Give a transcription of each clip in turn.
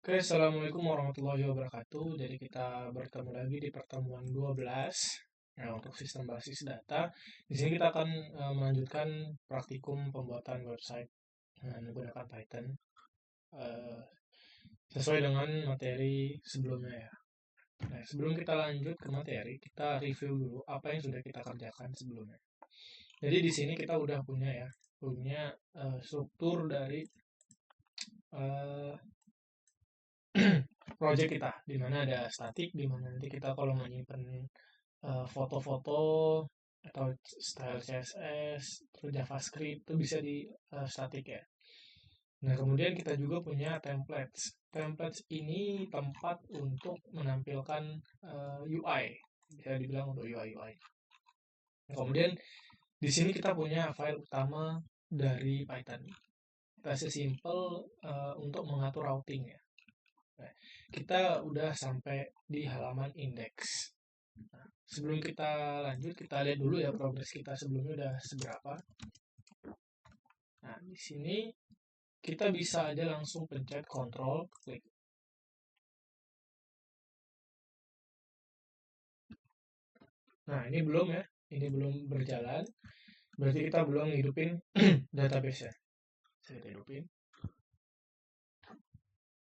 Oke, Assalamualaikum warahmatullahi wabarakatuh. Jadi kita bertemu lagi di pertemuan 12 ya, untuk sistem basis data. Di sini kita akan melanjutkan praktikum pembuatan website dengan menggunakan Python eh, sesuai dengan materi sebelumnya ya. Nah, sebelum kita lanjut ke materi, kita review dulu apa yang sudah kita kerjakan sebelumnya. Jadi di sini kita udah punya struktur dari eh, project kita, di mana ada static, di mana nanti kita kalau menyimpan foto-foto atau style CSS, terus JavaScript itu bisa di static ya. Nah, kemudian kita juga punya templates. Templates ini tempat untuk menampilkan UI, bisa dibilang untuk UI/UI. Nah, kemudian di sini kita punya file utama dari Python. Kita sesimpel untuk mengatur routing ya. Nah, kita udah sampai di halaman index. Nah, sebelum kita lanjut, kita lihat dulu ya progres kita sebelumnya udah seberapa. Nah, di sini kita bisa aja langsung pencet Ctrl klik. Nah, ini belum ya, ini belum berjalan. Berarti kita belum hidupin database ya. Saya hidupin.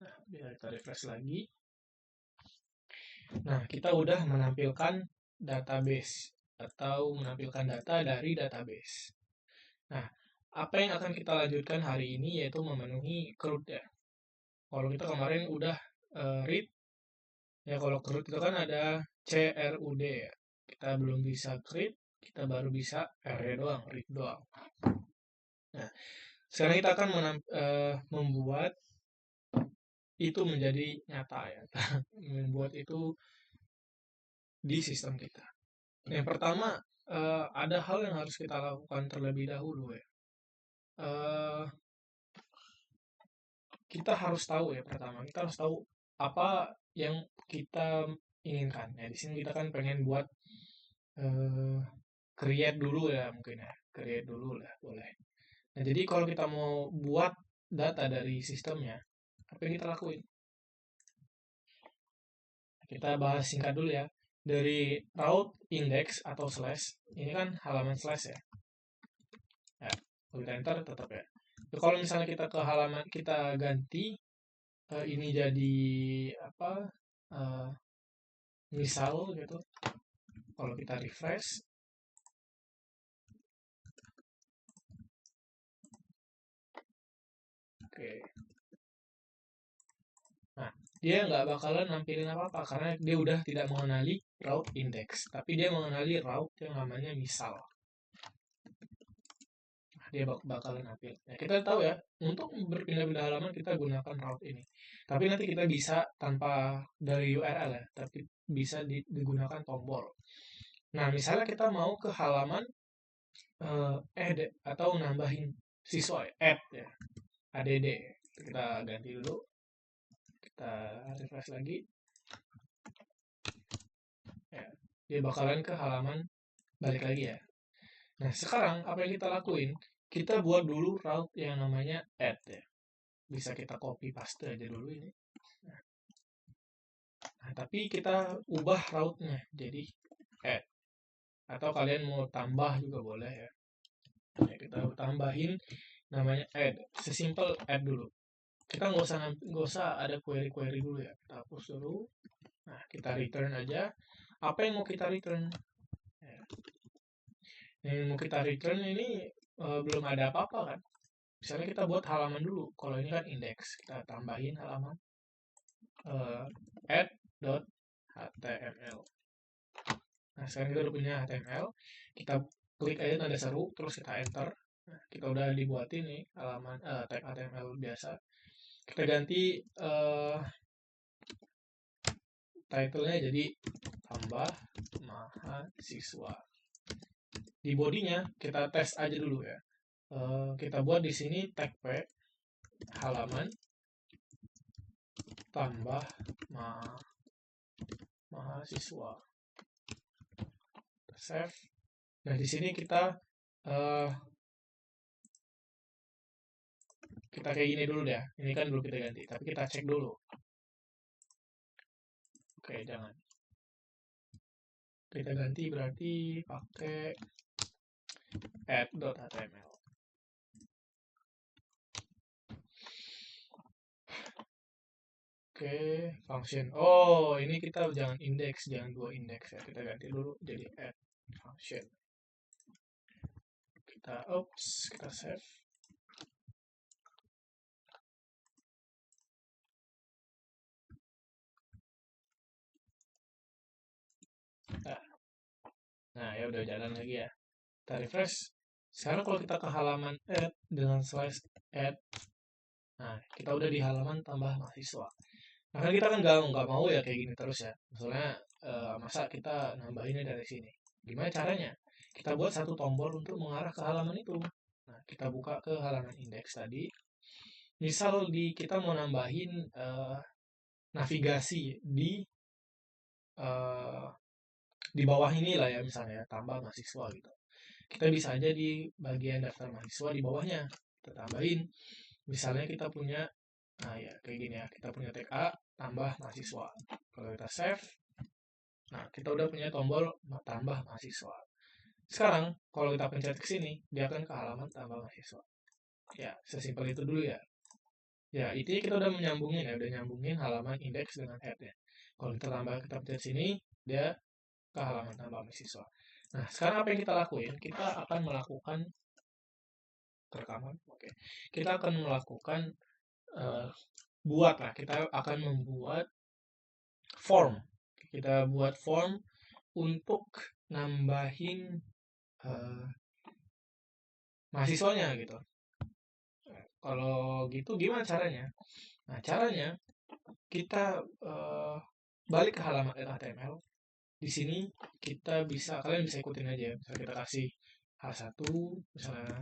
Nah, biar kita refresh lagi. Nah, kita udah menampilkan database atau menampilkan data dari database. Nah, apa yang akan kita lanjutkan hari ini yaitu memenuhi CRUD ya. Kalau kita kemarin udah read, ya kalau CRUD itu kan ada CRUD ya. Kita belum bisa create, kita baru bisa RE doang, read doang. Nah, sekarang kita akan membuat itu menjadi nyata ya. Membuat itu di sistem kita. Yang pertama, ada hal yang harus kita lakukan terlebih dahulu ya. Kita harus tahu ya pertama, kita harus tahu apa yang kita inginkan. Ya, di sini kita kan pengen buat eh, create dulu ya mungkin ya, create dulu lah boleh. Nah, jadi kalau kita mau buat data dari sistemnya, apa yang kita lakuin? Kita bahas singkat dulu ya. Dari route index atau slash, ini kan halaman slash ya. Ya, kalau kita enter tetap ya. Jadi kalau misalnya kita ke halaman kita ganti ini jadi apa? eh, Misal gitu. Kalau kita refresh, oke. Nah, dia nggak bakalan nampilin apa-apa karena dia udah tidak mengenali route index, tapi dia mengenali route yang namanya misal. Nah, dia bakalan nampil. Nah, kita tahu ya, untuk berpindah-pindah halaman kita gunakan route ini. Tapi nanti kita bisa tanpa dari URL ya, tapi bisa digunakan tombol. Nah, misalnya kita mau ke halaman add atau nambahin siswa ya, add ya, add. Kita ganti dulu, kita refresh lagi. Ya, dia bakalan ke halaman balik lagi ya. Nah, sekarang apa yang kita lakuin? Kita buat dulu route yang namanya add ya. Bisa kita copy paste aja dulu ini. Nah, tapi kita ubah route-nya jadi add. Atau kalian mau tambah juga boleh ya. Nah, kita tambahin namanya add. Sesimpel add dulu. Kita nggak usah ada query dulu ya. Kita hapus dulu. Nah, kita return aja. Apa yang mau kita return? Ya. Yang mau kita return ini belum ada apa-apa kan? Misalnya kita buat halaman dulu. Kalau ini kan index, kita tambahin halaman add.html. Nah, sekarang kita udah punya HTML. Kita klik aja tanda seru, terus kita enter. Nah, kita udah dibuatin nih halaman tag HTML biasa. Kita ganti title-nya jadi tambah mahasiswa. Di bodinya kita tes aja dulu ya. Kita buat di sini tag p halaman tambah mahasiswa. Save. Nah, di sini kita kita kayak gini dulu deh. Ini kan belum kita ganti, tapi kita cek dulu. Oke, jangan. Kita ganti berarti pakai add.html. Oke, function. Oh, ini kita jangan indeks, jangan 2 indeks ya. Kita ganti dulu jadi add function. Kita save. Nah, ya udah jalan lagi ya. Kita refresh. Sekarang kalau kita ke halaman add dengan slash add, nah kita udah di halaman tambah mahasiswa. Nah kan kita kan nggak mau ya kayak gini terus ya. Misalnya masa kita nambahinnya dari sini. Gimana caranya? Kita buat satu tombol untuk mengarah ke halaman itu. Nah, kita buka ke halaman indeks tadi. Misal kita mau nambahin navigasi eh, di bawah ini lah ya misalnya ya, tambah mahasiswa gitu. Kita bisa aja di bagian daftar mahasiswa di bawahnya kita tambahin. Misalnya kita punya, nah ya kayak gini ya, kita punya tag A tambah mahasiswa. Kalau kita save, nah kita udah punya tombol tambah mahasiswa. Sekarang kalau kita pencet ke sini, dia akan ke halaman tambah mahasiswa. Ya, sesimpel itu dulu ya. Ya, itu kita udah menyambungin ya, udah nyambungin halaman indeks dengan head-nya. Kalau kita pencet sini, dia ke halaman tambah mahasiswa. Nah, sekarang apa yang kita lakuin? Kita akan melakukan rekaman. Oke. Kita akan melakukan kita akan membuat form. Kita buat form untuk nambahin uh, mahasiswanya gitu. Kalau gitu gimana caranya? Nah, caranya kita balik ke halaman HTML. Di sini kalian bisa ikutin aja ya. Misalnya kita kasih H1, misalnya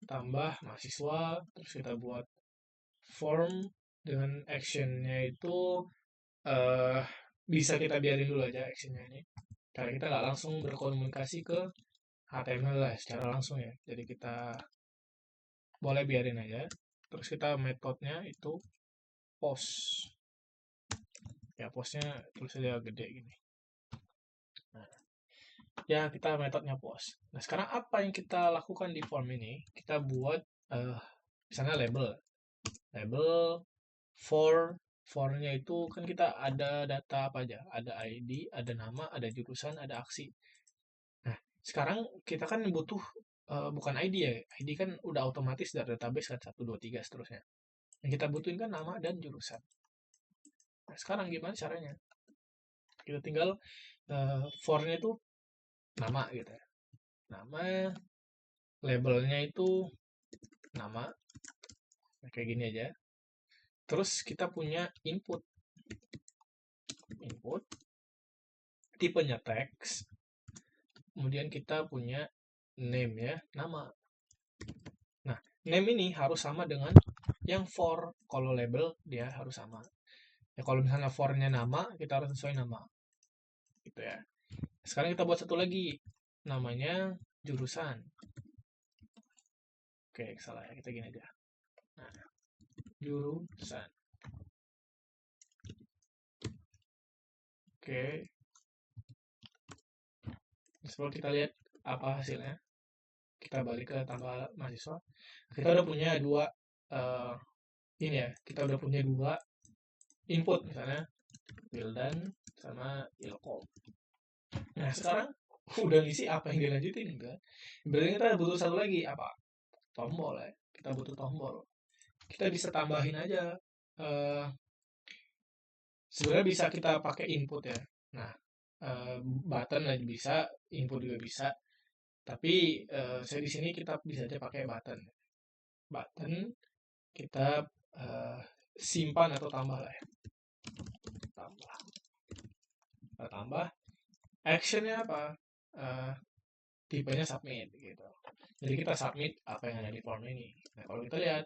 tambah mahasiswa, terus kita buat form dengan actionnya itu uh, bisa kita biarin dulu aja actionnya ini. Karena kita nggak langsung berkomunikasi ke HTML lah secara langsung ya. Jadi kita boleh biarin aja. Terus kita metodenya itu post. Ya postnya tulis aja gede gini. Nah, ya kita metodenya post. Nah sekarang apa yang kita lakukan di form ini? Kita buat misalnya label for-nya itu kan kita ada data apa aja? Ada ID, ada nama, ada jurusan, ada aksi. Nah sekarang kita kan butuh bukan ID ya. ID kan udah otomatis dari database kan 1, 2, 3 seterusnya. Yang kita butuhin kan nama dan jurusan. Nah sekarang gimana caranya? Kita tinggal for-nya itu nama gitu ya. Nama, labelnya itu nama, nah, kayak gini aja. Terus kita punya input, tipenya teks, kemudian kita punya name ya, nama. Nah, name ini harus sama dengan yang for. Kalau label dia harus sama. Ya kalau misalnya for-nya nama, kita harus sesuai nama. Gitu ya. Sekarang kita buat satu lagi, namanya jurusan. Oke, salah ya, kita gini aja. Nah, jurusan. Oke. Sebelum kita lihat apa hasilnya, kita balik ke tambah mahasiswa. Kita udah punya dua ini ya, kita udah punya dua input misalnya Wildan sama Ilkom. Nah sekarang udah ngisi apa yang dilanjutin kan? Berarti kita butuh satu lagi apa? Tombol ya. Kita butuh tombol. Kita bisa tambahin aja. Sebenarnya bisa kita pakai input ya. Nah button aja bisa, input juga bisa. Tapi saya di sini kita bisa aja pakai button. Button kita simpan atau tambah lah ya. Tambah actionnya apa? Tipenya submit gitu. Jadi kita submit apa yang ada di form ini. Nah kalau kita lihat,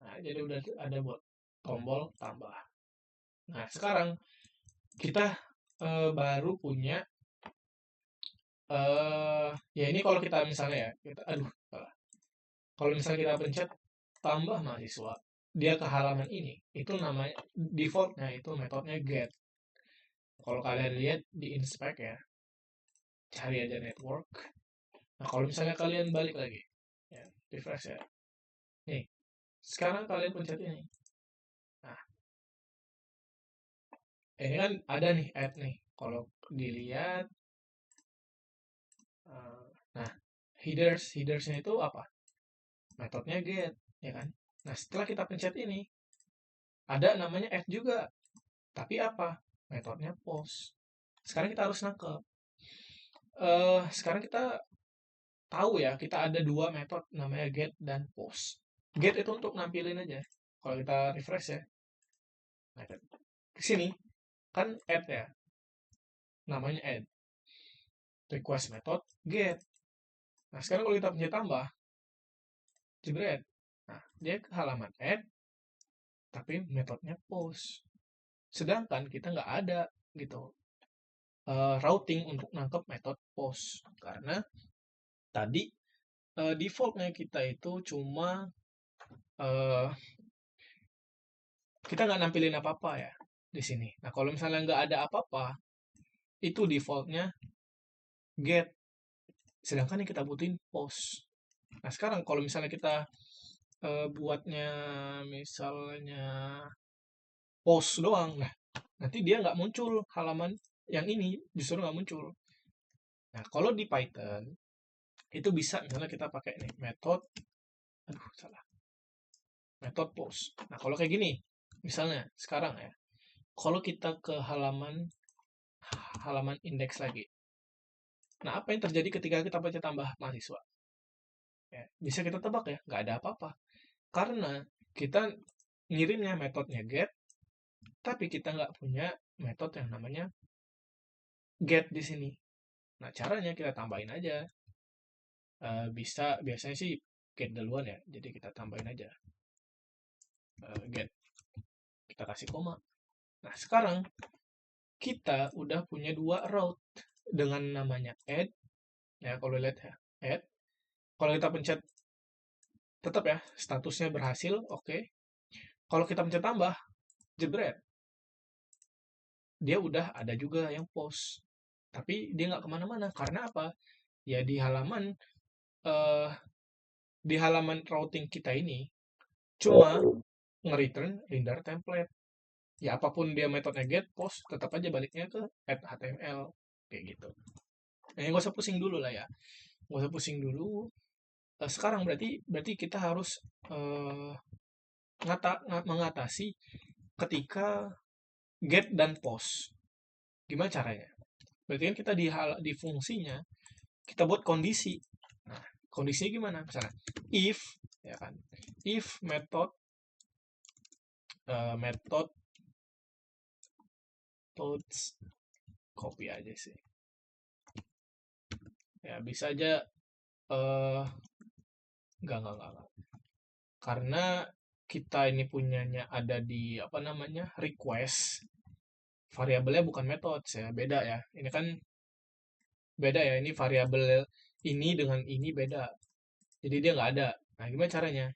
nah jadi udah ada buat tombol tambah. Nah sekarang kita baru punya ya ini kalau kita misalnya ya kita Kalau misalnya kita pencet tambah mahasiswa, dia ke halaman ini, itu namanya defaultnya itu metodenya get. Kalau kalian lihat di inspect ya, cari aja network. Nah, kalau misalnya kalian balik lagi, ya, refresh ya. Nih, sekarang kalian pencet ini. Nah, ini kan ada nih add nih. Kalau dilihat, nah, headersnya itu apa? Metodenya get, ya kan? Nah, setelah kita pencet ini, ada namanya add juga. Tapi apa? Metodenya post. Sekarang kita harus nangkep. Sekarang kita tahu ya, kita ada dua metode namanya get dan post. Get itu untuk nampilin aja. Kalau kita refresh ya, nah, ke sini kan add ya, namanya add. Request method get. Nah, sekarang kalau kita pencet tambah, jebret. Nah, dia ke halaman add, tapi metodenya post. Sedangkan kita nggak ada gitu routing untuk nangkep metode post karena tadi defaultnya kita itu cuma uh, kita nggak nampilin apa-apa ya di sini. Nah, kalau misalnya nggak ada apa-apa, itu defaultnya get. Sedangkan yang kita butuhin post. Nah, sekarang kalau misalnya kita buatnya misalnya post doang, nah nanti dia nggak muncul halaman yang ini, justru nggak muncul. Nah, kalau di Python itu bisa misalnya kita pakai nih metode, aduh salah, metode post. Nah, kalau kayak gini, misalnya sekarang ya, kalau kita ke halaman indeks lagi. Nah, apa yang terjadi ketika kita baca tambah mahasiswa? Ya, bisa kita tebak ya, nggak ada apa-apa. Karena kita ngirimnya metodenya get, tapi kita nggak punya metode yang namanya get di sini. Nah, caranya kita tambahin aja. Biasanya sih get duluan ya, jadi kita tambahin aja get. Kita kasih koma. Nah, sekarang kita udah punya dua route dengan namanya add. Ya, kalau lihat ya, add. Kalau kita pencet tetap ya, statusnya berhasil, oke. Kalau kita pencet tambah, jebret. Dia udah ada juga yang post. Tapi dia nggak kemana-mana. Karena apa? Ya eh, di halaman routing kita ini cuma nge-return render template. Ya apapun dia metodenya get, post, tetap aja baliknya ke add HTML. Kayak gitu. Nah, nggak usah pusing dulu lah ya. Nggak usah pusing dulu. Sekarang berarti kita harus eh, mengatasi ketika get dan post. Gimana caranya? Berarti kan kita di fungsinya kita buat kondisi. Nah, kondisinya gimana? Misalnya if ya kan. If metode copy aja sih. Ya bisa aja enggak. Karena kita ini punyanya ada di apa namanya? Request. Variabelnya bukan metode ya, beda ya. Ini kan beda ya, ini variabel ini dengan ini beda. Jadi dia nggak ada. Nah, gimana caranya?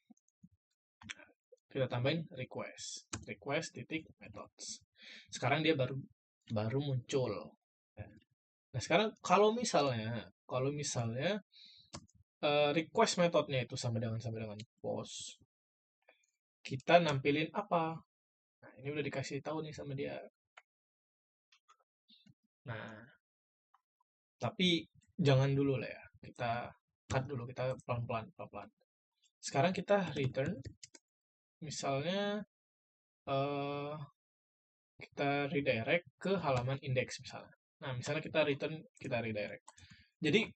Kita tambahin request titik methods. Sekarang dia baru muncul. Nah, sekarang kalau misalnya request metodenya itu sama dengan post, kita nampilin apa? Nah, ini udah dikasih tahu nih sama dia. Nah, tapi jangan dulu lah ya. Kita cut dulu, kita pelan-pelan. Sekarang kita return, misalnya eh, kita redirect ke halaman index misalnya. Nah, misalnya kita redirect. Jadi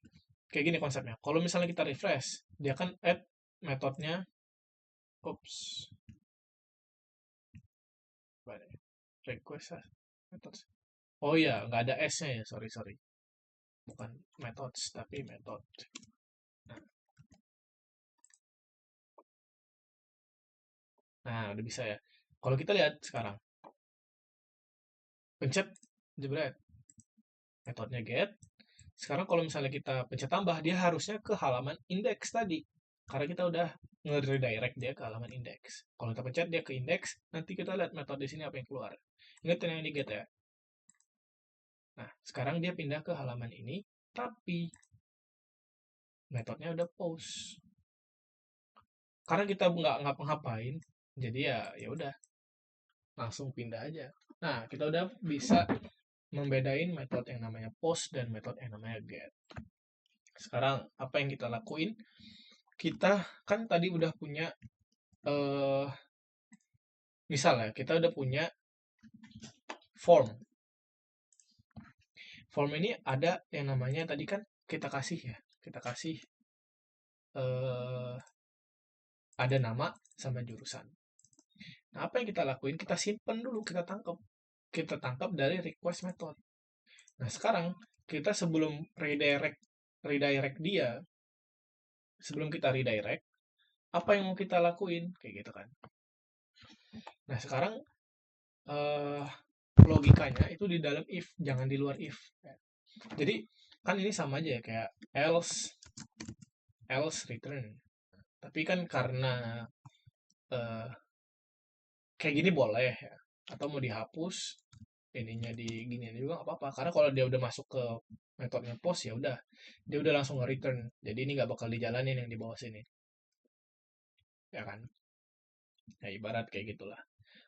kayak gini konsepnya. Kalau misalnya kita refresh, dia akan add metodenya, oops, request methods. Oh iya, nggak ada s-nya ya, sorry. Bukan methods, tapi method. Nah, udah bisa ya. Kalau kita lihat sekarang, pencet jebret, metodenya get. Sekarang kalau misalnya kita pencet tambah, dia harusnya ke halaman index tadi. Karena kita udah nge-redirect dia ke halaman index. Kalau kita pencet dia ke index, nanti kita lihat metode di sini apa yang keluar. Ingat yang di get ya. Nah, sekarang dia pindah ke halaman ini, tapi metodenya udah post. Karena kita nggak ngapa-ngapain, jadi ya udah langsung pindah aja. Nah, kita udah bisa membedain metode yang namanya post dan metode yang namanya get. Sekarang apa yang kita lakuin? Kita kan tadi udah punya misalnya kita udah punya form. Form ini ada yang namanya tadi kan kita kasih ya. Kita kasih ada nama sama jurusan. Nah, apa yang kita lakuin? Kita simpen dulu, kita tangkap. Kita tangkap dari request method. Nah, sekarang kita sebelum redirect dia, sebelum kita redirect, apa yang mau kita lakuin? Kayak gitu kan. Nah, sekarang logikanya itu di dalam if, jangan di luar if. Jadi, kan ini sama aja ya, kayak else return. Tapi kan karena kayak gini boleh ya, atau mau dihapus ininya di gini juga nggak apa-apa, karena kalau dia udah masuk ke metodenya post ya udah dia udah langsung nge-return, jadi ini nggak bakal dijalanin yang di bawah sini, ya kan. Ya ibarat kayak gitulah.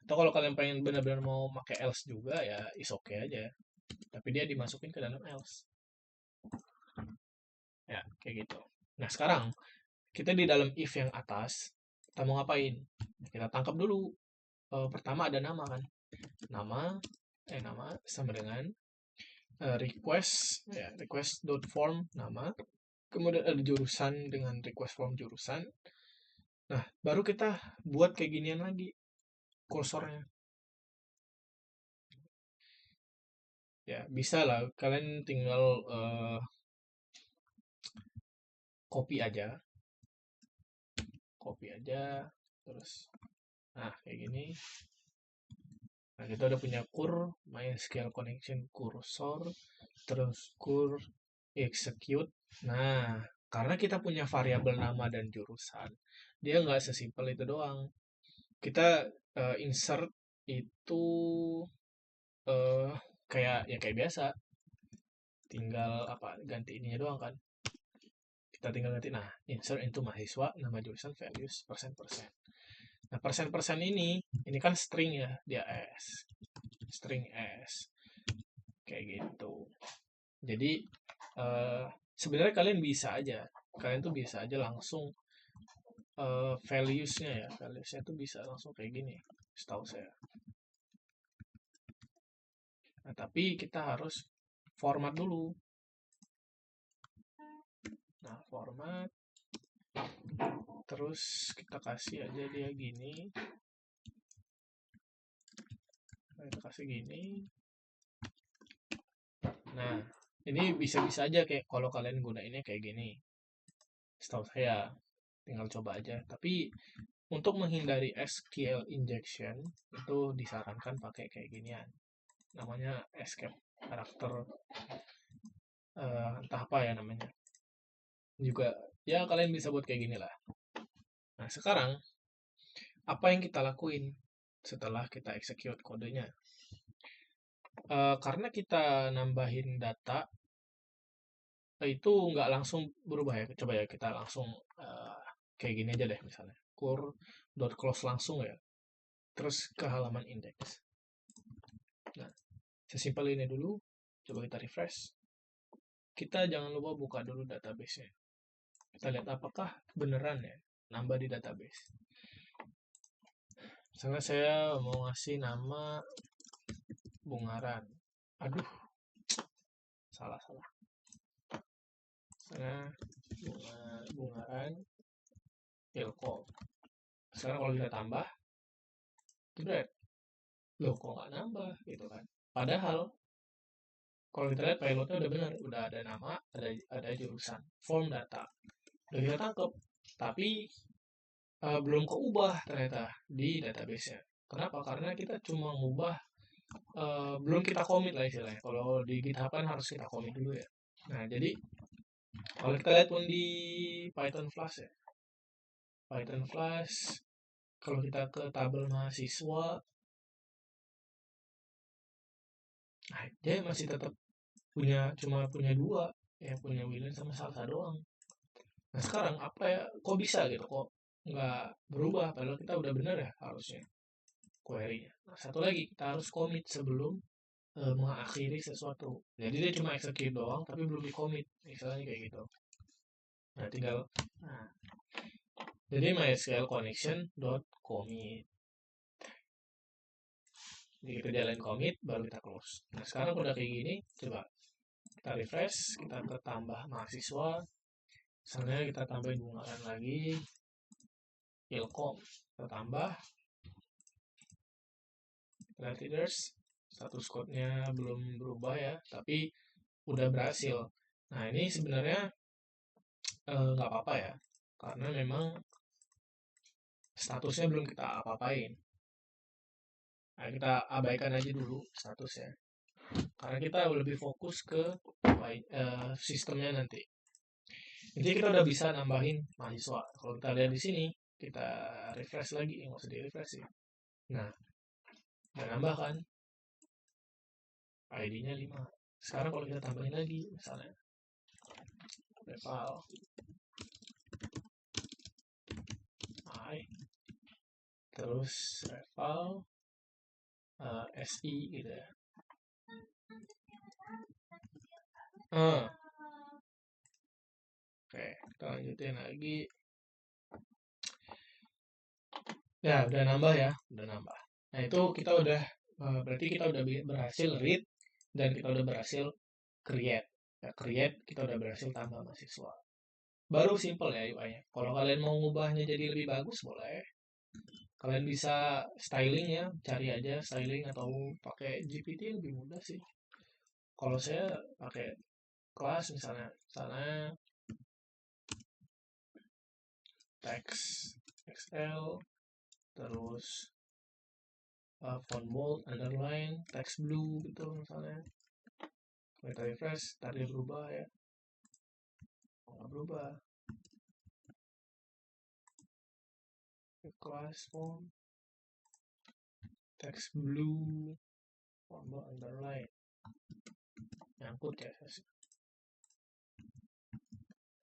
Atau kalau kalian pengen benar-benar mau pakai else juga ya is okay aja, tapi dia dimasukin ke dalam else, ya kayak gitu. Nah sekarang kita di dalam if yang atas, kita mau ngapain? Kita tangkap dulu. Pertama ada nama kan, nama sama dengan request ya, request.form nama, kemudian ada jurusan dengan request form jurusan. Nah baru kita buat kayak ginian lagi kursornya. Ya bisa lah, kalian tinggal copy aja terus nah kayak gini. Nah kita udah punya MySQL connection cursor, terus execute. Nah karena kita punya variabel nama dan jurusan, dia nggak sesimpel itu doang. Kita insert itu eh kayak biasa, tinggal apa ganti ininya doang kan. Kita tinggal ganti, nah insert into mahasiswa, nama jurusan, values, persen. Nah persen ini kan string ya, dia string s kayak gitu. Jadi sebenarnya kalian tuh bisa aja langsung valuesnya tuh bisa langsung kayak gini setahu saya. Nah tapi kita harus format dulu. Nah format, terus kita kasih aja dia gini, kita kasih gini. Nah ini bisa-bisa aja kayak kalau kalian gunainnya kayak gini, setahu saya. Tinggal coba aja. Tapi untuk menghindari SQL injection itu disarankan pakai kayak ginian. Namanya escape karakter, entah apa ya namanya. Juga ya kalian bisa buat kayak gini lah. Nah sekarang apa yang kita lakuin setelah kita execute kodenya? Karena kita nambahin data itu nggak langsung berubah ya. Coba ya kita langsung kayak gini aja deh misalnya. Close langsung ya. Terus ke halaman index. Nah, sesimpel ini dulu. Coba kita refresh. Kita jangan lupa buka dulu database-nya. Kita lihat apakah beneran ya nambah di database. Misalnya saya mau ngasih nama Bungaran. Aduh, salah. Misalnya Bungaran Ilkom. Sekarang kalau kita tambah, jebret. Loh kok nggak nambah gitu kan. Padahal kalau kita lihat pilotnya udah benar, udah ada nama, ada jurusan, form data, udah kita tangkep, tapi belum keubah ternyata di database-nya. Kenapa? Karena kita cuma ngubah, belum kita commit lah istilahnya. Kalau di GitHub kan harus kita commit dulu ya. Nah jadi kalau kita lihat pun di Python Flash ya, Python Flash. Kalau kita ke tabel mahasiswa, nah, dia masih tetap cuma punya dua, ya punya William sama Salsa doang. Nah sekarang apa ya, kok bisa gitu, kok nggak berubah, padahal kita udah bener ya harusnya query-nya. Nah satu lagi, kita harus commit sebelum mengakhiri sesuatu. Jadi dia cuma execute doang, tapi belum di commit, misalnya kayak gitu. Nah tinggal, nah, jadi MySQL connection dot commit. Jadi kita jalan commit, baru kita close. Nah sekarang udah kayak gini, coba kita refresh, kita ke tambah mahasiswa, misalnya kita tambahin bungaan lagi, ilkom, kita tambah, lihat leaders, status code-nya belum berubah ya, tapi udah berhasil. Nah ini sebenarnya nggak apa-apa ya, karena memang statusnya belum kita apa-apain. Nah, kita abaikan aja dulu statusnya, karena kita lebih fokus ke sistemnya nanti. Jadi kita udah bisa nambahin mahasiswa. Kalau kita lihat di sini, kita refresh lagi, nggak usah di refresh sih. Nah, udah nambah kan, ID-nya 5. Sekarang kalau kita tambahin lagi, misalnya Reval I, terus Reval SI gitu ya. Oke, kita lanjutin lagi. Ya, udah nambah ya, udah nambah. Nah, itu kita udah berarti kita udah berhasil read dan kita udah berhasil create. Ya, create kita udah berhasil tambah mahasiswa. Baru simple ya UI-nya. Kalau kalian mau ngubahnya jadi lebih bagus boleh. Kalian bisa styling ya, cari aja styling atau pakai GPT lebih mudah sih. Kalau saya pakai kelas misalnya text XL, terus font bold, underline, text blue gitu misalnya. Kita refresh, tadi berubah ya. Nggak berubah. Kelas font, text blue, font bold, underline. Nyangkut ya sih.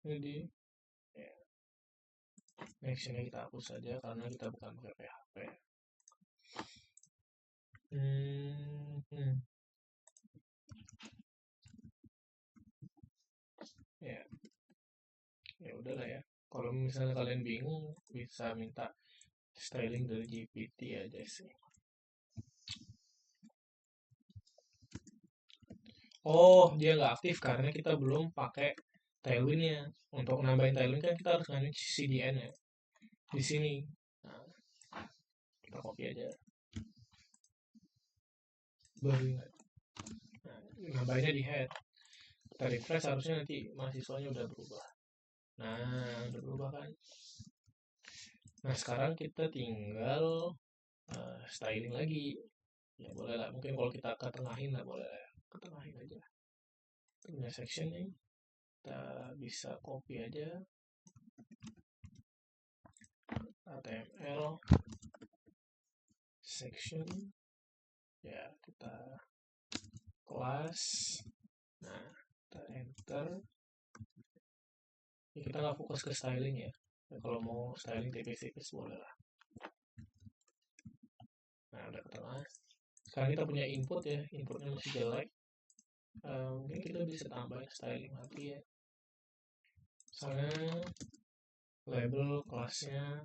Jadi ya, nextnya kita hapus saja karena kita bukan pakai PHP. Ya, ya udahlah ya. Kalau misalnya kalian bingung, bisa minta styling dari GPT aja sih. Oh, dia nggak aktif karena kita belum pakai Tailwind-nya. Untuk nambahin Tailwind kan kita harus ngambil CDN ya. Di sini. Nah, kita copy aja. Baru ingat. Nah, nambahinnya di head. Kita refresh harusnya nanti mahasiswanya udah berubah. Nah, udah berubah kan. Nah, sekarang kita tinggal styling lagi. Ya boleh lah. Mungkin kalau kita ketengahin lah boleh lah. Ketengahin aja. Kita punya section nih. Kita bisa copy aja. HTML section. Ya, kita kelas. Nah, kita enter. Ya, kita nggak fokus ke styling ya. Nah, kalau mau styling tipis-tipis boleh lah. Nah, udah ke tengah. Sekarang kita punya input ya. Inputnya masih jelek. Mungkin kita bisa tambahin styling lagi ya. Misalnya label kelasnya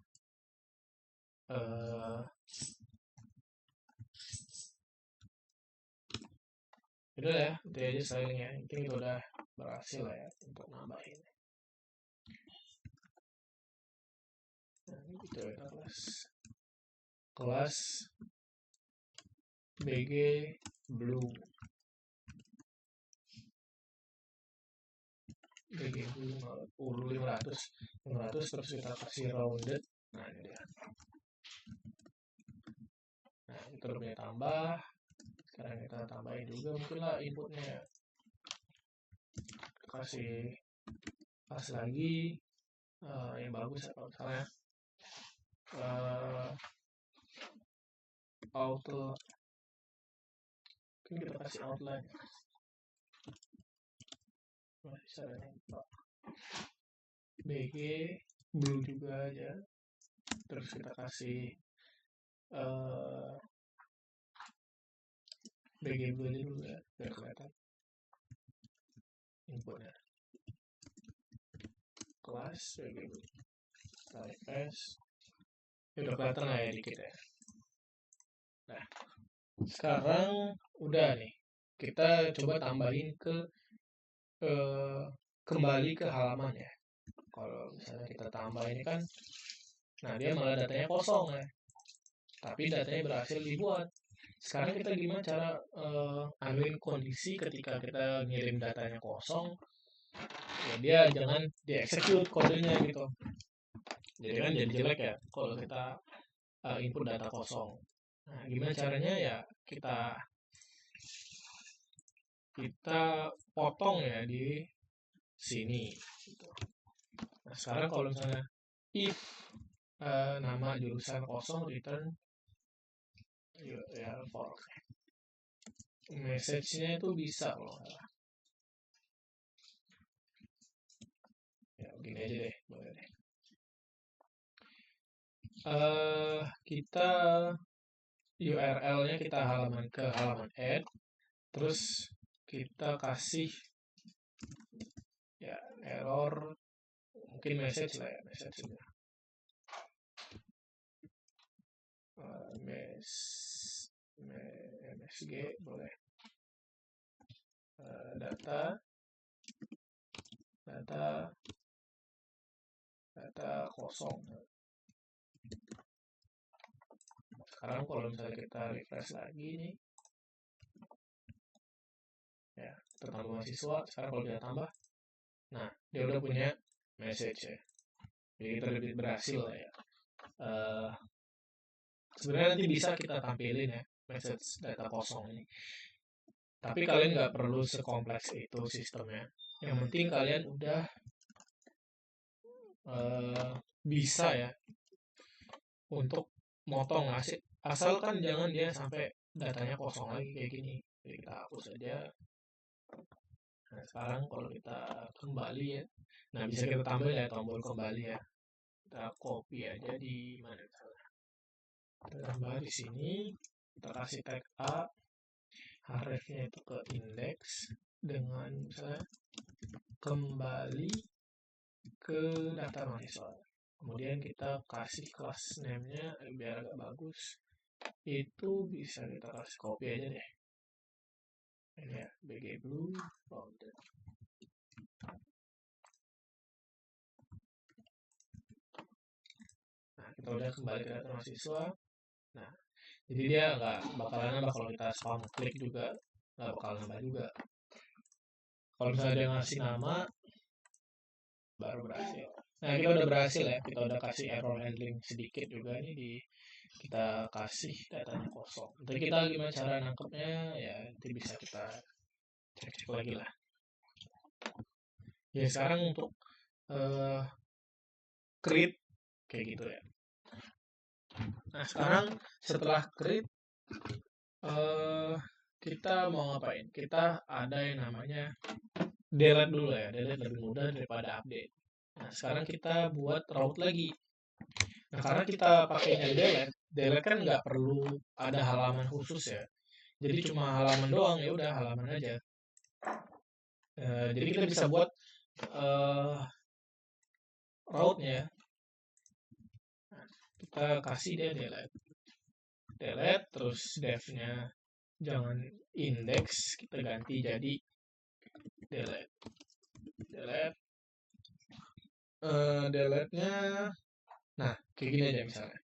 udah ya, itu aja stylingnya. Mungkin itu udah berhasil lah ya untuk nambahin. Nah, gitu ya kelas BG Blue. BG Blue 500 terus kita kasih rounded. Nah ini dia. Nah kita udah punya tambah. Sekarang kita tambahin juga mungkin lah inputnya ya. Kasih pas lagi yang bagus apa misalnya uh, auto, kita kasih outline, masih BG blue juga aja, terus kita kasih BG blue aja dulu ya biar kelihatan inputnya, kelas BG blue, tarik S, udah kelihatan lah ya dikit ya. Nah sekarang udah nih, kita coba tambahin ke kembali ke halaman ya. Kalau misalnya kita tambah ini kan, nah dia malah datanya kosong ya, tapi datanya berhasil dibuat. Sekarang kita gimana cara ambilin kondisi ketika kita ngirim datanya kosong, ya dia jangan di-execute kodenya gitu. Jadi kan jadi jelek ya kalau kita input data kosong. Nah gimana caranya ya, kita potong ya di sini gitu. Nah sekarang kalau misalnya if nama jurusan kosong, return URL for message-nya itu bisa loh. Ya begini aja deh, boleh deh. Kita URL-nya kita ke halaman add, terus kita kasih ya error, mungkin message lah ya, message juga. MSG boleh. Data kosong. Sekarang kalau misalnya kita refresh lagi nih, ya tentang mahasiswa, sekarang kalau kita tambah, nah dia udah punya message ya, jadi kita lebih berhasil lah ya. Sebenarnya nanti bisa kita tampilin ya message data kosong ini, tapi kalian nggak perlu sekompleks itu sistemnya. Yang penting kalian udah bisa ya untuk motong ngasih, asalkan jangan dia sampai datanya kosong lagi kayak gini. Jadi kita hapus aja. Nah sekarang kalau kita kembali ya, nah bisa kita tambahin ya tombol kembali ya, kita copy aja di mana misalnya, kita tambah di sini, kita kasih tag A, hrefnya itu ke index dengan misalnya kembali ke daftar mahasiswa. Kemudian kita kasih kelas name-nya biar agak bagus, itu bisa kita kasih copy aja deh ini ya, BG Blue Fountain. Nah kita udah kembali ke daftar mahasiswa. Nah jadi dia nggak bakalan nambah, kalau kita spam klik juga nggak bakal nambah juga. Kalau misalnya dia ngasih nama baru berhasil. Nah kita udah berhasil ya, kita udah kasih error handling sedikit juga ini di, kita kasih datanya kosong. Nanti kita gimana cara nangkepnya ya, nanti bisa kita cek lagi lah. Ya sekarang untuk create kayak gitu ya. Nah sekarang setelah create kita mau ngapain? Kita ada yang namanya delete dulu ya, delete lebih mudah daripada update. Nah sekarang kita buat route lagi. Nah karena kita pakainya delete kan nggak perlu ada halaman khusus ya, jadi cuma halaman doang, ya udah halaman aja. Jadi kita bisa buat route-nya, kita kasih dia delete, terus dev-nya jangan index, kita ganti jadi delete-nya, nah kayak gini aja misalnya.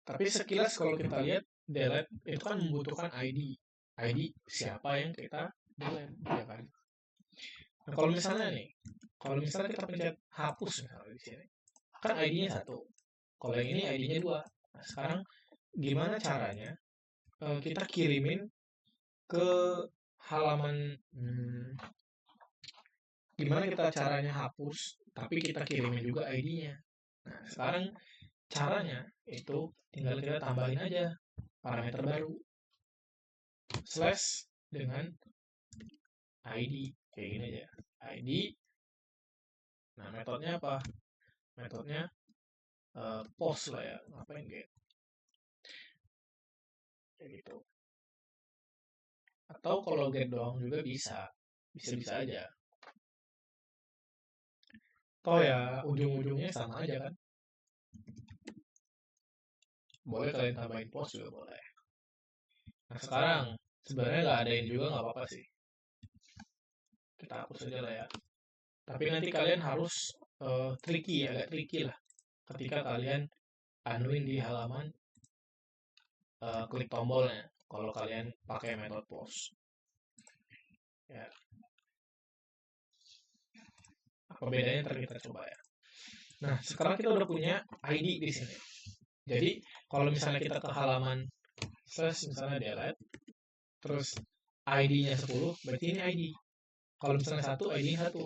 Tapi sekilas kalau kita lihat delete itu kan membutuhkan ID siapa yang kita delete ya kan. Nah kalau misalnya kita pencet hapus misalnya di sini, kan ID-nya 1, kalau yang ini ID-nya 2. Nah sekarang gimana caranya kita kirimin ke halaman, gimana kita caranya hapus tapi kita kirimin juga ID-nya. Nah, sekarang caranya itu tinggal kita tambahin aja parameter baru slash dengan ID kayak gini aja. ID. Nah, metodenya apa? Metodenya post lah ya. Ngapain kayak gitu. Atau kalau get doang juga bisa. Bisa-bisa aja. Toh ya ujung-ujungnya sama aja kan. Boleh kalian tambahin post juga boleh. Nah, sekarang sebenarnya nggak ada yang juga nggak apa-apa sih. Kita hapus aja lah ya. Tapi nanti kalian harus tricky, agak tricky lah. Ketika kalian anuin di halaman klik tombolnya. Kalau kalian pakai metode post. Ya, apa bedanya ntar kita coba ya. Nah, sekarang kita udah punya ID di sini. Jadi, kalau misalnya kita ke halaman slash misalnya delete, terus ID-nya 10, berarti ini ID. Kalau misalnya 1, ID-nya 1.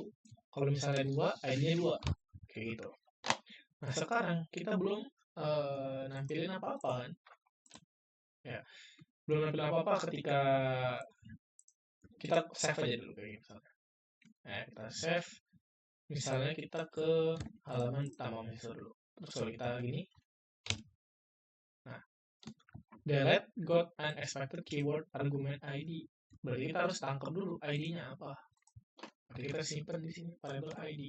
Kalau misalnya 2, ID-nya 2. Kayak gitu. Nah, sekarang kita belum nampilin apa-apa kan. Ya, belum nampilin apa-apa ketika kita save aja dulu kayak gitu. Nah, kita save. Misalnya kita ke halaman tambah mahasiswa dulu. Terus kalau kita gini, nah, delete got unexpected keyword argument ID. Berarti kita harus tangkap dulu ID-nya apa. Berarti kita simpan di sini variable ID.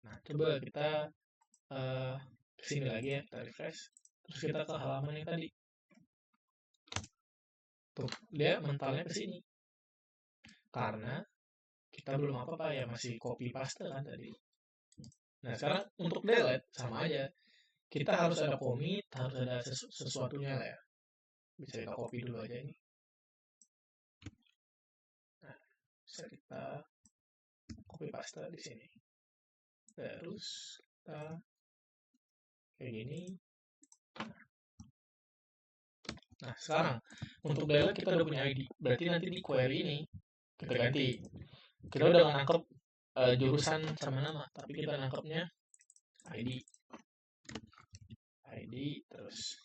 Nah, coba kita kesini lagi ya, kita refresh. Terus kita ke halaman yang tadi. Tuh, dia mentalnya ke sini. Karena kita belum apa-apa ya, masih copy paste kan tadi. Nah, sekarang untuk delete sama aja. Kita harus ada commit, harus ada sesuatunya lah ya. Bisa kita copy dulu aja ini. Nah, bisa kita copy paste di sini. Terus kita kayak gini. Nah, sekarang untuk delete kita udah punya ID. Berarti nanti di query ini kita ganti. Kita udah nggak nangkep jurusan sama nama, tapi kita nangkepnya ID. ID terus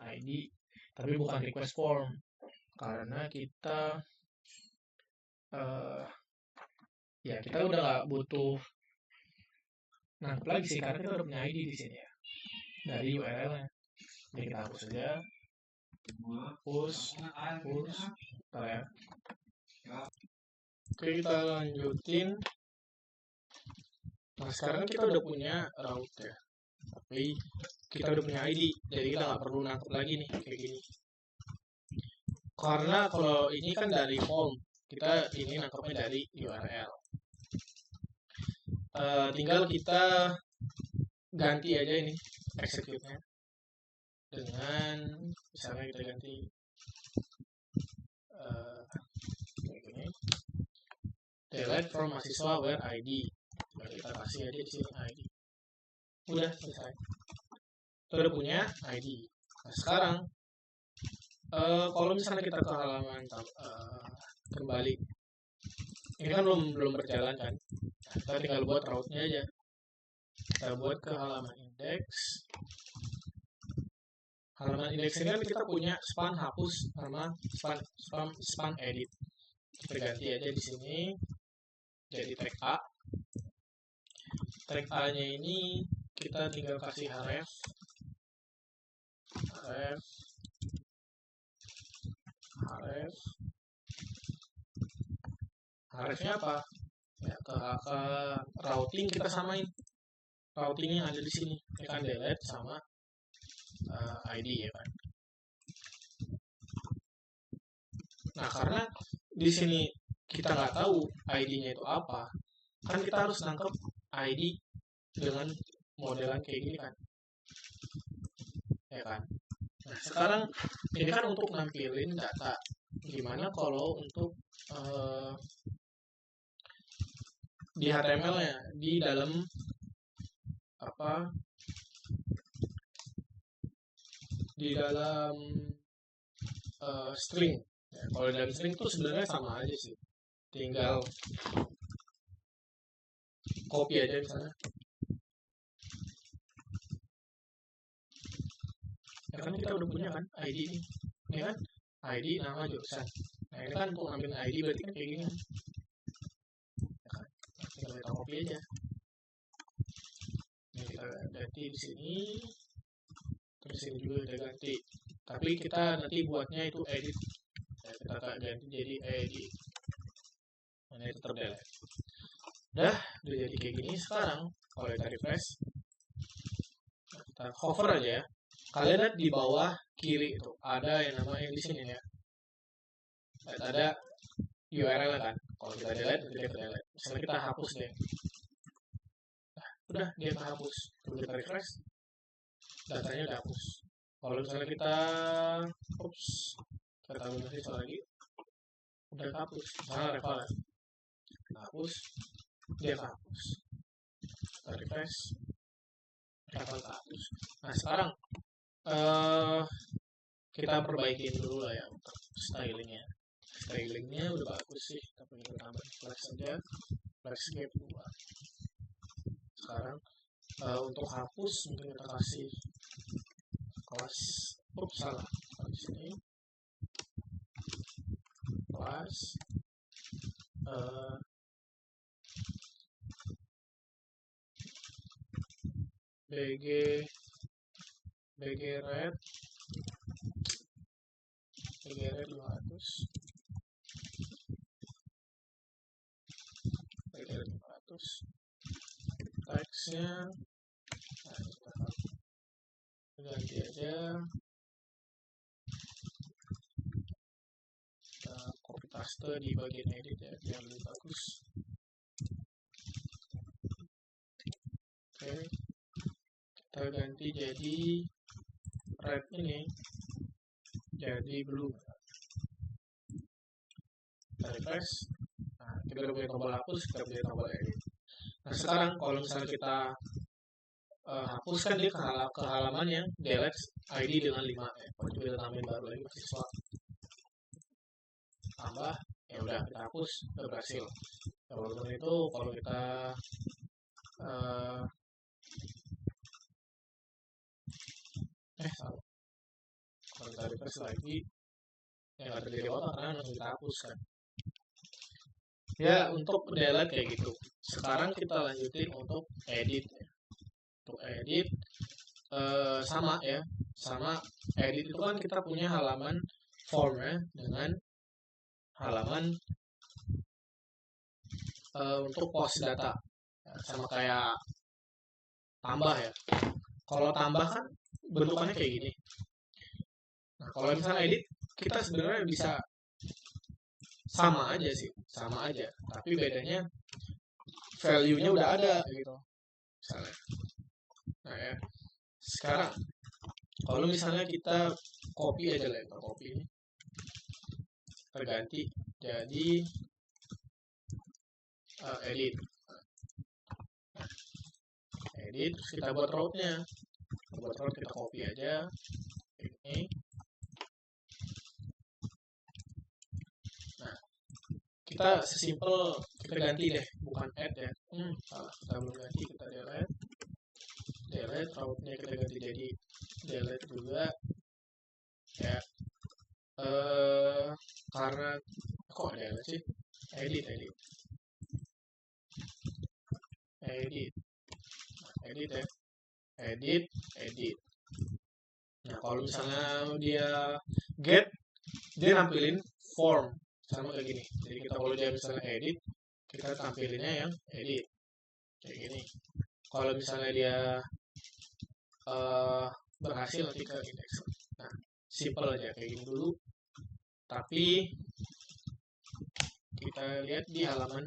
ID, tapi bukan request form karena kita ya kita udah nggak butuh nangkep lagi sih karena kita udah punya ID di sini ya dari URL-nya. Jadi kita hapus aja, hapus. Ya. Oke, kita lanjutin. Nah, sekarang kita udah punya route ya, tapi kita udah punya ID, jadi kita nggak perlu nangkep lagi nih kayak gini. Karena kalau ini kan dari form, kita ini nangkepnya dari URL. Tinggal kita ganti aja ini execute-nya dengan misalnya kita ganti kayak gini, delete from mahasiswa where ID. Coba kita kasih aja di sini ID. Udah selesai. Kita udah punya ID. Nah, sekarang kalau misalnya kita ke halaman kembali, ini kan belum berjalan kan. Kita tinggal buat route-nya aja. Kita buat ke halaman index. Halaman index ini kan kita punya span hapus sama span edit. Kita ganti aja di sini jadi tag A. Tag A-nya ini kita tinggal kasih href. Hrefnya apa? Ya, ke routing kita samain. Routingnya ada di sini. Ini kan delete sama ID ya kan. Nah, karena di sini kita nggak tahu ID-nya itu apa, kan kita harus nangkep ID dengan modelan kayak gini kan. Ya kan. Nah, sekarang ini kan untuk nampilin data. Gimana kalau untuk di HTML-nya, di dalam apa? Di dalam string. Ya, kalau dalam string itu sebenarnya sama aja sih. Tinggal copy aja misalnya. Ya kan kita udah punya kan ID ini. Ini kan ID nama jurusan. Nah ini kan untuk ngambil ID berarti kan kayak gini kan. Ya kan? Nah, tinggal kita copy aja. Ini kita ganti di sini. Terus ini juga kita ganti. Tapi kita nanti buatnya itu edit. Ya, kita ganti jadi edit. Nah, ini tetap delete. Udah jadi kayak gini. Sekarang kalau kita refresh, kita hover aja ya. Kalian lihat di bawah kiri itu ada yang namanya di sini ya. Lihat ada URL kan. Kalau kita delete, dia delete. Misalnya kita hapus deh. Nah, udah dia kehapus. Coba kita refresh, datanya udah hapus. Kalau misalnya kita kita tambah satu lagi, udah kehapus. Misalnya Reval, hapus, dia kehapus. Kita refresh, Reval kehapus. Nah sekarang kita perbaikin dulu lah ya untuk stylingnya. Stylingnya udah bagus sih, tapi kita tambah flash saja, flash gap 2. Sekarang untuk hapus mungkin kita kasih kelas, salah di sini, kelas BG red 500, BG red 500, teksnya nah, kita ganti aja, kita copy paste di bagian edit ya biar lebih bagus. Oke, kita ganti jadi red ini jadi blue. Kita refresh. Nah, kita udah punya tombol hapus, kita punya tombol edit. Nah, sekarang kalau misalnya kita hapuskan dia ke halaman yang delete ID dengan 5 ya. Kalau kita tambahin baru lagi mahasiswa. Tambah, ya udah kita hapus, udah berhasil. Nah, walaupun itu kalau kita salah. Kalau kita refresh lagi, ya nggak terjadi apa-apa karena langsung kita hapus kan. Ya untuk delete kayak gitu. Sekarang kita lanjutin untuk edit. Untuk edit sama ya, sama edit itu kan kita punya halaman formnya dengan halaman untuk post data, sama kayak tambah ya. Kalau tambah kan bentukannya kayak gini. Nah kalau misalnya edit kita sebenarnya bisa sama aja sih, sama aja. Tapi bedanya value-nya udah ada gitu. Misalnya. Nah ya. Sekarang kalau misalnya kita copy aja lah, copy ini terganti jadi edit. Edit terus kita buat route-nya. Buat route kita copy aja ini. Nah, kita sesimpel kita ganti deh, bukan add ya. Salah, kita belum ganti, kita delete. Delete route-nya kita ganti jadi delete juga. Ya. Karena kok delete sih? Edit. Edit ya. Edit. Nah, kalau misalnya dia get, dia nampilin form sama kayak gini. Jadi kita kalau dia misalnya edit, kita tampilinnya yang edit kayak gini. Kalau misalnya dia berhasil nanti ke index. Nah, simple aja kayak gini dulu. Tapi kita lihat di halaman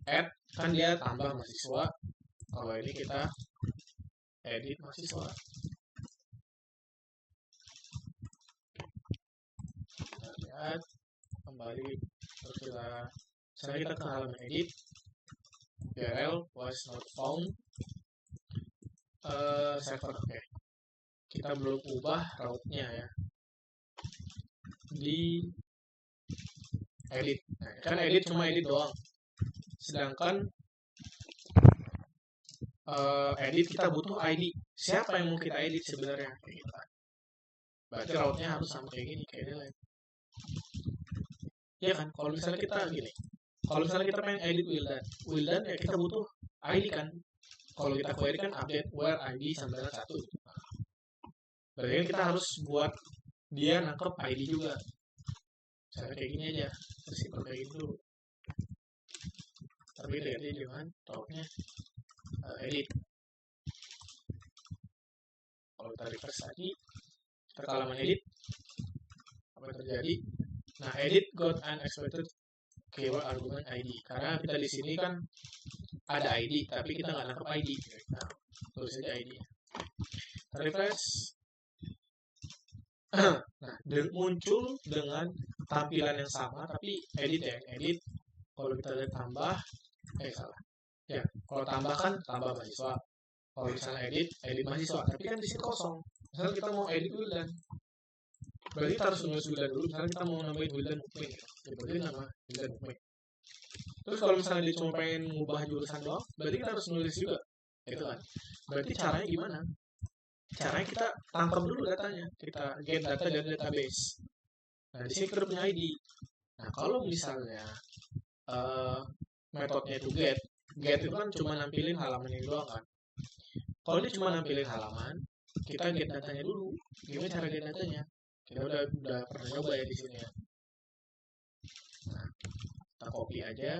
add kan dia tambah mahasiswa. Kalau ini kita edit mahasiswa. Kita lihat kembali terus misalnya kita ke halaman edit, URL was not found, server oke. Kita belum ubah route-nya ya di edit. Nah, kan edit cuma edit doang. Sedangkan edit kita butuh ID. Siapa yang mau kita edit sebenarnya? Kayak gitu kan. Berarti route-nya harus sama kayak gini, kayak ini. Ya kan? Kalau misalnya kita gini, kalau misalnya kita pengen edit Wildan ya kita butuh ID kan. Kalau kita query kan update where ID 91 gitu. Berarti kan kita harus buat dia nangkep ID juga. Cara kayak gini aja, sesimpel kayak gitu dulu. Tapi lihat aja dengan route-nya edit. Kalau kita refresh lagi, kita ke halaman edit, apa yang terjadi? Nah, edit got unexpected keyword argument ID. Karena kita di sini kan ada ID, tapi kita nggak nangkep ID. Nah, tulis aja ID. Kita refresh. Nah, muncul dengan tampilan yang sama, tapi edit ya, edit. Kalau kita lihat tambah, salah. Ya, kalau tambah kan tambah mahasiswa. Kalau misalnya edit mahasiswa. Tapi kan di sini kosong. Misalnya kita mau edit Wildan, berarti kita harus nulis Wildan dulu. Misalnya kita mau nambahin Wildan Mukmin, ya berarti nama Wildan Mukmin. Terus kalau misalnya dia cuma pengen ngubah jurusan doang, berarti kita harus nulis juga, gitu kan? Berarti caranya gimana? Caranya kita tangkap dulu datanya, kita get data dari database. Nah di sini kita udah punya ID. Nah kalau misalnya metodenya itu get itu kan cuma nampilin halaman ini doang kan. Kalau dia cuma nampilin halaman, kita get datanya dulu. Gimana cara get datanya? Kita udah pernah coba ya di sini ya. Nah, kita copy aja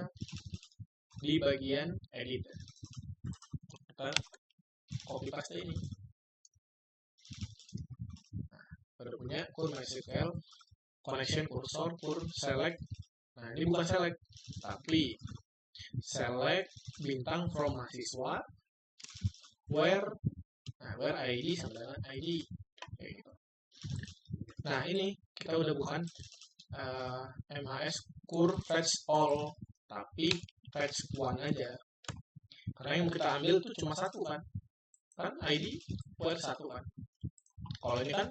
di bagian edit. Kita copy paste ini. Nah, udah punya kur MySQL, connection cursor, kur select. Nah, ini bukan select, tapi select bintang from mahasiswa where ID sama dengan ID. Kayak gitu. Nah, ini kita udah bukan MHS kur fetch all, tapi fetch one aja. Karena yang kita ambil itu cuma satu kan ID where satu kan. Kalau ini kan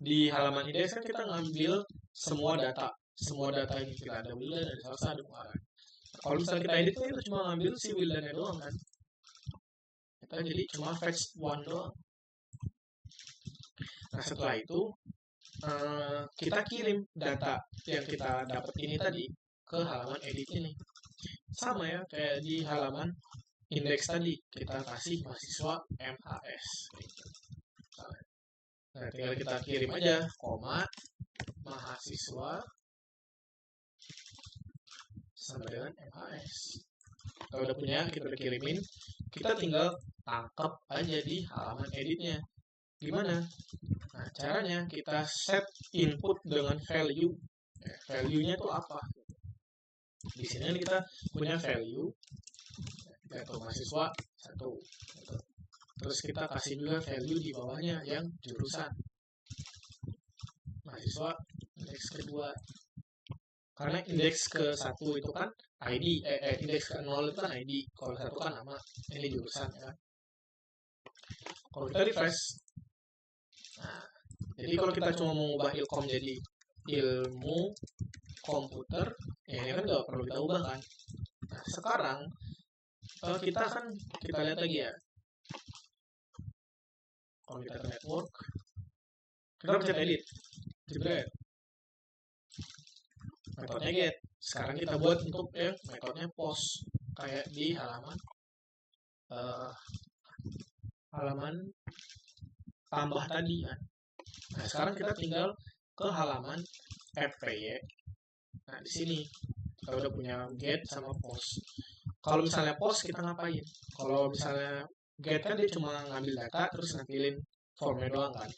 di halaman index kan kita ngambil semua data ini kita ada Wildan, ada Salsa, ada Muara. Kalau misalnya kita edit itu cuma ngambil si Wildan-nya doang kan. Kita jadi cuma fetch one doang. Nah setelah itu kita kirim data yang kita dapat ini tadi ke halaman edit ini. Sama ya kayak di halaman indeks tadi, kita kasih mahasiswa MHS. Nah, tinggal kita kirim aja, koma, mahasiswa sama dengan MHS. Kita udah punya, kita udah kirimin, kita tinggal tangkap aja di halaman editnya. Gimana? Nah, caranya kita set input dengan value. Value-nya itu apa? Di sini kita punya value, yaitu mahasiswa 1. Terus kita kasih juga value di bawahnya yang jurusan. Mahasiswa indeks kedua. Karena indeks ke-1 itu kan ID, indeks ke-0 itu kan ID. Kalau 1 kan nama, ini jurusan ya. Kalau kita refresh, nah, jadi kalau kita cuma mau ubah ilkom jadi ilmu komputer, ya ini kan nggak perlu kita ubah kan. Nah, sekarang kita lihat lagi ya. Kalau kita ke network, kita pencet edit, jebret. Metodenya get. Sekarang kita buat untuk metodenya post kayak di halaman tambah tadi kan. Nah sekarang kita tinggal ke halaman FPY. Nah di sini kita udah punya get sama post. Kalau misalnya post kita ngapain? Kalau misalnya get kan dia cuma ngambil data terus nampilin formnya doang kan.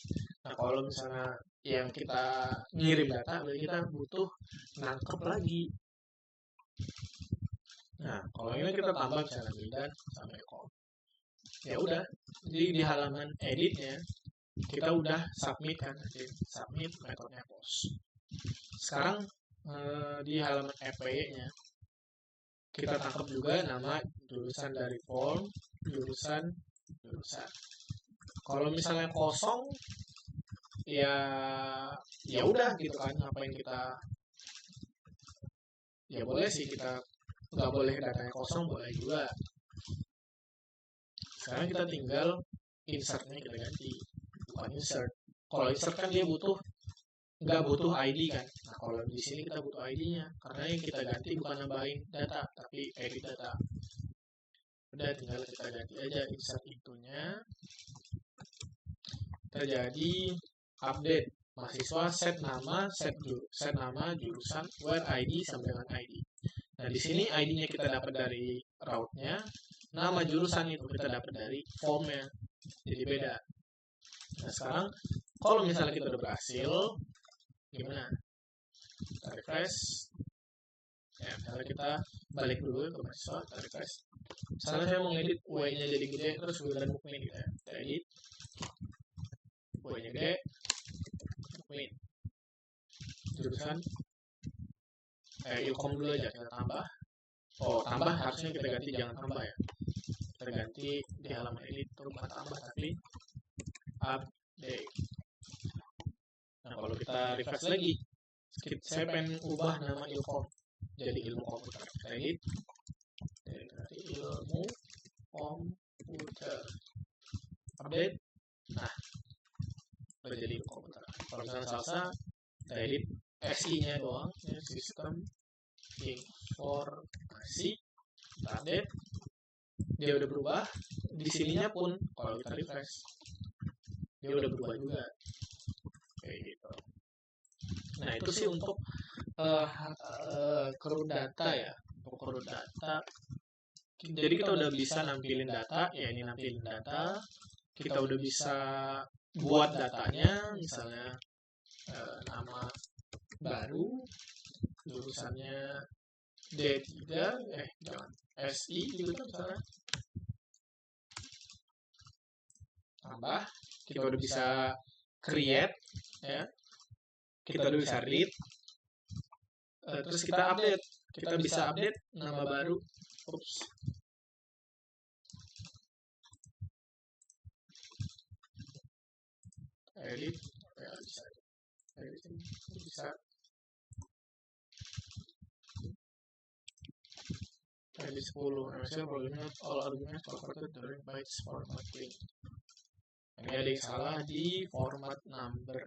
Nah kalau misalnya yang kita ngirim data, berarti kita butuh nangkep lagi. Nah kalau ini kita tambah misalnya Wildan sama Eko. Ya udah, jadi di halaman editnya kita udah submit kan, submit metodenya post. Sekarang di halaman FPY-nya kita tangkap juga nama jurusan dari form, jurusan. Kalau misalnya kosong, ya udah gitu kan, ngapain kita? Ya boleh sih kita nggak boleh datanya kosong, boleh juga. Sekarang kita tinggal insertnya kita ganti, bukan insert. Kalau insert kan dia nggak butuh ID kan. Nah kalau di sini kita butuh ID-nya, karena yang kita ganti bukan nambahin data, tapi edit data. Udah tinggal kita ganti aja insert itunya. Terjadi update mahasiswa, set nama jurusan, where ID sampai dengan ID. Nah di sini ID-nya kita dapat dari route-nya, nama jurusan itu kita dapat dari form-nya, jadi beda. Nah sekarang kalau misalnya kita udah berhasil, gimana? Kita refresh. Ya, misalnya kita balik dulu ke mahasiswa, kita refresh. Misalnya saya mau ngedit W-nya jadi gede, terus gue dan bookmin gitu ya. Kita edit, W-nya gede, bookmin. Jurusan, ilkom dulu aja, kita tambah. Oh, tambah harusnya kita ganti, jangan tambah ya. Kita ganti di halaman edit, itu bukan tambah, tapi update. Nah, kalau kita refresh lagi, saya pengen ubah nama ilkom jadi ilmu komputer. Kita edit, dari ilmu komputer, update. Nah, udah jadi ilmu komputer. Kalau misalnya salsa, kita edit SI-nya doang, ya, sistem informasi, kita update. Dia udah berubah. Di sininya pun kalau kita refresh, dia udah berubah juga. Kayak gitu. Nah itu sih untuk kerut data ya. Untuk kerut data. Jadi kita udah bisa nampilin data. Ya ini nampilin data. Kita udah bisa buat datanya. Misalnya nama baru, jurusannya D3, jangan SI gitu misalnya. Tambah, kita udah bisa create, ya. Kita udah bisa read. Terus kita update. Kita bisa update nama baru. Oops. Edit, ya bisa. Edit bisa. Edit 10. Misalnya programnya all arguments formatted during bytes formatting. Ini ada yang salah di format number.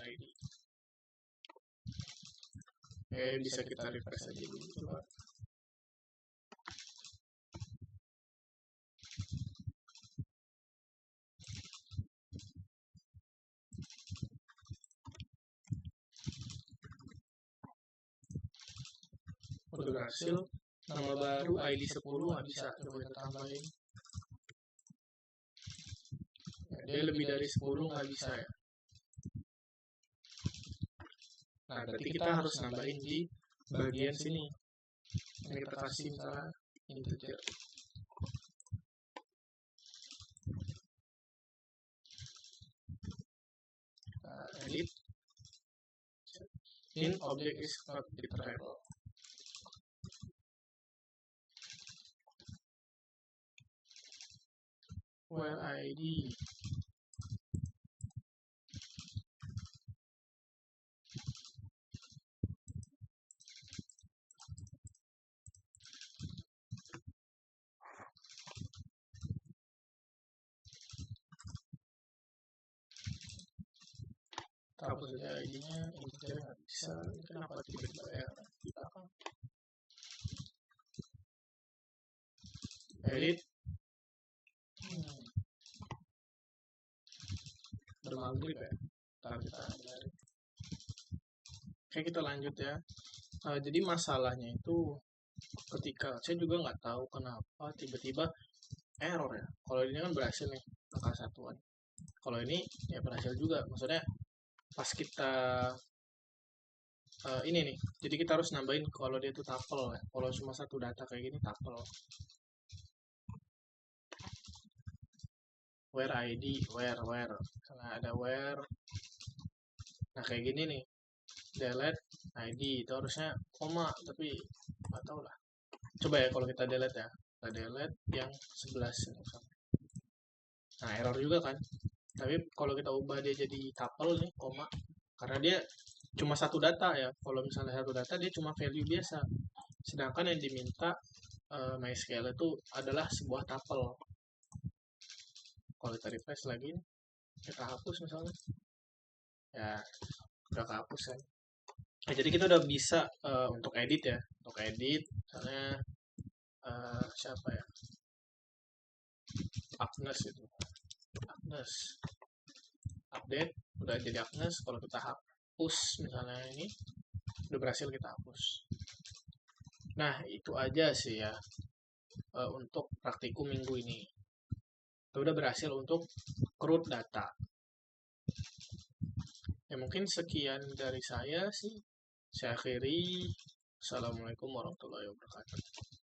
ID. Bisa kita refresh aja dulu coba. Udah berhasil. Nama baru ID 10 nggak bisa, coba kita tambahin. Ya, dia lebih dari 10 nggak bisa ya. Nah berarti kita harus nambahin di bagian sini. Ini kita kasih misalnya integer. Kita edit. In object is not literal. Where ID. Hapus saja ID-nya, integer nggak bisa. Kenapa tiba-tiba error di belakang? Edit. Bermaghrib ya. Ntar kita balik. Oke, kita lanjut ya. Jadi masalahnya itu ketika saya juga nggak tahu kenapa tiba-tiba error ya. Kalau ini kan berhasil nih angka satuan. Kalau ini ya berhasil juga. Maksudnya pas kita ini nih, jadi kita harus nambahin kalau dia itu tuple ya. Kalau cuma satu data kayak gini tuple. Where ID, where. Misalnya ada where. Nah kayak gini nih, delete ID itu harusnya koma, tapi nggak tahu lah. Coba ya kalau kita delete ya, kita delete yang 11. Nah error juga kan. Tapi kalau kita ubah dia jadi tuple nih, koma, karena dia cuma satu data ya. Kalau misalnya satu data dia cuma value biasa. Sedangkan yang diminta MySQL itu adalah sebuah tuple. Kalau kita refresh lagi, kita hapus misalnya, ya udah kehapus kan. Nah, jadi kita udah bisa untuk edit ya, untuk edit misalnya siapa ya, Agnes itu, Agnes update udah jadi Agnes. Kalau kita hapus misalnya ini, udah berhasil kita hapus. Nah itu aja sih ya untuk praktikum minggu ini. Kita udah berhasil untuk create data. Ya mungkin sekian dari saya sih. Saya akhiri. Assalamualaikum warahmatullahi wabarakatuh.